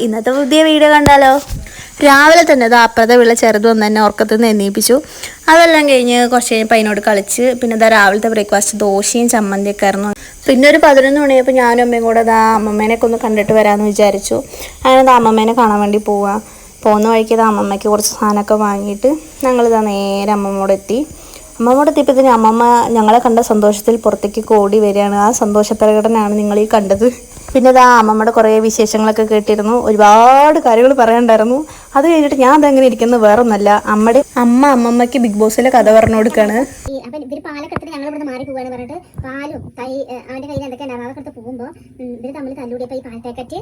ഇന്നത്തെ പുതിയ വീഡിയോ കണ്ടാലോ? രാവിലെ തന്നെ അത് അപ്പുറത്തെ വീട്ടിലെ ചെറുതും തന്നെ ഉറക്കത്തിൽ നിന്ന് എണീപ്പിച്ചു. അതെല്ലാം കഴിഞ്ഞ് കുറച്ച് കഴിഞ്ഞപ്പോൾ അതിനോട് കളിച്ച് പിന്നെ ഇതാ രാവിലത്തെ ബ്രേക്ക്ഫാസ്റ്റ് ദോശയും ചമ്മന്തിയൊക്കെ ആയിരുന്നു. പിന്നെ ഒരു 11 മണിയായപ്പോൾ ഞാനും അമ്മയും കൂടെ അതാ അമ്മമ്മേനൊക്കെ ഒന്ന് കണ്ടിട്ട് വരാമെന്ന് വിചാരിച്ചു. അങ്ങനെ അമ്മമ്മേനെ കാണാൻ വേണ്ടി പോകുന്ന വഴിക്ക് അമ്മമ്മയ്ക്ക് കുറച്ച് സാധനമൊക്കെ വാങ്ങിയിട്ട് ഞങ്ങളിതാ നേരെ അമ്മമ്മോടെ എത്തി. അമ്മമ്മോടെ എത്തിയപ്പോഴത്തേന് അമ്മമ്മ ഞങ്ങളെ കണ്ട സന്തോഷത്തിൽ പുറത്തേക്ക് ഓടി വരികയാണ്. ആ സന്തോഷ പ്രകടനമാണ് നിങ്ങൾ ഈ കണ്ടത്. പിന്നെ ഇതാ അമ്മമ്മയുടെ കുറേ വിശേഷങ്ങളൊക്കെ കേട്ടിരുന്നു. ഒരുപാട് കാര്യങ്ങൾ പറയാനുണ്ടായിരുന്നു. അത് കഴിഞ്ഞിട്ട് ഞാൻ അതെങ്ങനെ ഇരിക്കുന്നത് വേറൊന്നല്ല, അമ്മമ്മയ്ക്ക് ബിഗ് ബോസിലെ കഥ പറഞ്ഞു കൊടുക്കാണ്. ഇവര് പാലക്കെടുത്തിട്ട് ഞങ്ങൾ ഇവിടെ മാറി പോവാന്ന് പറഞ്ഞിട്ട് പാലും അവന്റെ കയ്യിൽ എന്തൊക്കെ ഉണ്ടാവും അതൊക്കെ എടുത്ത് പോകുമ്പോൾ ഇവര് തമ്മിൽ തല്ലൂടിയപ്പോൾ ഈ പാൽ പാക്കറ്റ്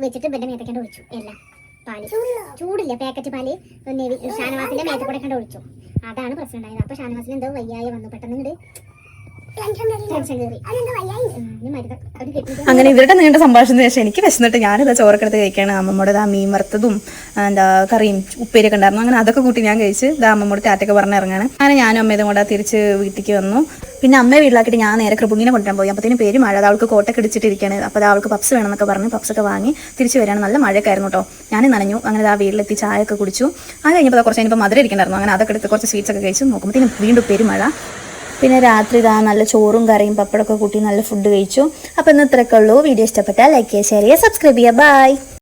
വെച്ചിട്ട് ബെഡ് മേത്തക്കേണ്ട ഒഴിച്ചു. എല്ലാം പാല് ചൂടില്ല, പാക്കറ്റ് പാല് ഷാനവാസിന്റെ മേത്ത കൂടെ കണ്ട് ഒഴിച്ചു. അതാണ് പ്രശ്നം ഉണ്ടായത്. അപ്പൊ ഷാനവാസിന് എന്തോ വയ്യായി വന്നു, പെട്ടെന്ന് അങ്ങനെ ഇവരുടെ നീണ്ട സംഭാഷണത്തിന് ശേഷം എനിക്ക് വിശന്നിട്ട് ഞാനിതാ ചോറക്കെടുത്ത് കഴിക്കുകയാണ്. അമ്മമ്മയുടെ ആ മീൻ വറുത്തതും കറിയും ഉപ്പേരിയൊക്കെ ഉണ്ടായിരുന്നു. അങ്ങനെ അതൊക്കെ കൂട്ടി ഞാൻ കഴിച്ച് അമ്മമ്മോട് ടാറ്റൊക്കെ പറഞ്ഞിറങ്ങാണ്. അങ്ങനെ ഞാനും അമ്മയതും കൂടെ തിരിച്ച് വീട്ടിലേക്ക് വന്നു. പിന്നെ അമ്മയെ വീട്ടിലാക്കിയിട്ട് ഞാൻ നേരെ കൃപുങ്ങിനെ കൊണ്ടുവരാൻ പോയി. അപ്പോഴത്തേനും പേര് മഴ, അവൾക്ക് കോട്ടൊക്കെ ഇടിച്ചിട്ടിരിക്കുകയാണ്. അപ്പോൾ അവൾക്ക് പപ്സ് വേണമെന്നൊക്കെ പറഞ്ഞ് പപ്സൊക്കെ വാങ്ങി തിരിച്ച് വരികയാണ്. നല്ല മഴയൊക്കെ ആയിരുന്നു കേട്ടോ. ഞാൻ നനഞ്ഞു. അങ്ങനെ ആ വീട്ടിലെത്തി ചായയൊക്കെ കുടിച്ചു. അത് കഴിഞ്ഞപ്പോൾ കുറച്ച് കഴിഞ്ഞപ്പോൾ മധുരം ഇരിക്കണ്ടായിരുന്നു. അങ്ങനെ അതൊക്കെ എടുത്ത് കുറച്ച് സ്വീറ്റ്സ് ഒക്കെ കഴിച്ചു. നോക്കുമ്പോഴത്തേനും വീണ്ടും പെരുമഴ. പിന്നെ രാത്രി ഇതാ നല്ല ചോറും കറിയും പപ്പടമൊക്കെ കൂട്ടി നല്ല ഫുഡ് കഴിച്ചു. അപ്പോൾ ഇന്ന് ഇത്രയൊക്കെ ഉള്ളൂ. വീഡിയോ ഇഷ്ടപ്പെട്ടാൽ ലൈക്ക് ചെയ്യുക, ഷെയർ ചെയ്യുക, സബ്സ്ക്രൈബ് ചെയ്യുക. ബൈ.